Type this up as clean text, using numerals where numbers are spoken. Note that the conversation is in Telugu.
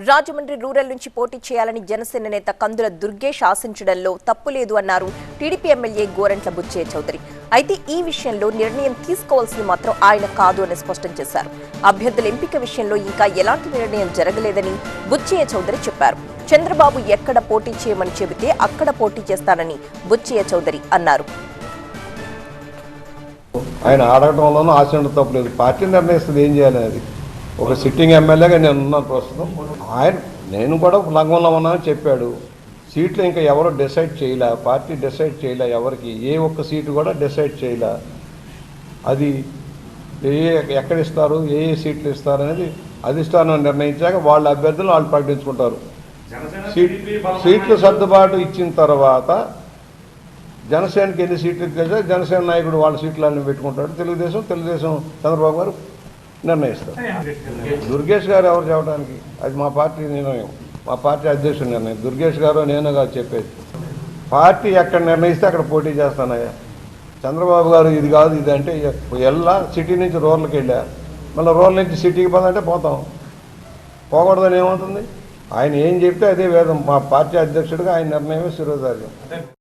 రాజమండ్రి రూరల్ నుంచి పోటీ చేయాలని జనసేన నేత కందుల దుర్గేష్ ఆశించడంలో తప్పు లేదు అన్నారు టీడీపీ ఎమ్మెల్యే గోరంట్ల బుచ్చయ్య చౌదరి. అయితే ఈ విషయంలో నిర్ణయం తీసుకోవాల్సింది మాత్రం ఆయన కాదు అని స్పష్టం చేశారు. అభ్యర్థుల ఎంపిక విషయంలో ఇంకా ఎలాంటి నిర్ణయం జరగలేదని బుచ్చయ్య చౌదరి చెప్పారు. చంద్రబాబు ఎక్కడ పోటీ చేయమని చెబితే అక్కడ పోటీ చేస్తానని బుచ్చయ్య చౌదరి అన్నారు. ఆయన ఆడటంలోనూ ఆశ తప్పలేదు. పార్టీ నిర్ణయిస్తుంది ఏం చేయాలి. అది ఒక సిట్టింగ్ ఎమ్మెల్యేగా నేను ఉన్నాను ప్రస్తుతం. నేను కూడా లంఘంలో ఉన్నానని చెప్పాడు. సీట్లు ఇంకా ఎవరు డిసైడ్ చేయలే, పార్టీ డిసైడ్ చేయలే, ఎవరికి ఏ ఒక్క సీటు కూడా డిసైడ్ చేయలే. అది ఎక్కడ ఇస్తారు, ఏ సీట్లు ఇస్తారు అనేది అధిష్టానం నిర్ణయించాక వాళ్ళ అభ్యర్థులు వాళ్ళు ప్రకటించుకుంటారు. సీట్లు సర్దుబాటు ఇచ్చిన తర్వాత జనసేనకి ఎన్ని సీట్లు ఇస్తే జనసేన నాయకుడు వాళ్ళ సీట్లన్నీ పెట్టుకుంటాడు. తెలుగుదేశం చంద్రబాబు గారు నిర్ణయిస్తారు. దుర్గేష్ గారు ఎవరు చెప్పడానికి, అది మా పార్టీ నిర్ణయం, మా పార్టీ అధ్యక్షుడు నిర్ణయం. దుర్గేష్ గారు నేను కాదు చెప్పేది. పార్టీ ఎక్కడ నిర్ణయిస్తే అక్కడ పోటీ చేస్తానయ్యా. చంద్రబాబు గారు ఇది కాదు ఇది అంటే సిటీ నుంచి రూరల్కి వెళ్ళా, మళ్ళీ రూరల్ నుంచి సిటీకి పోదంటే పోతాం. పోకూడదని ఏమవుతుంది? ఆయన ఏం చెప్తే అదే వేదం. మా పార్టీ అధ్యక్షుడిగా ఆయన నిర్ణయమే శిరోధార్యం.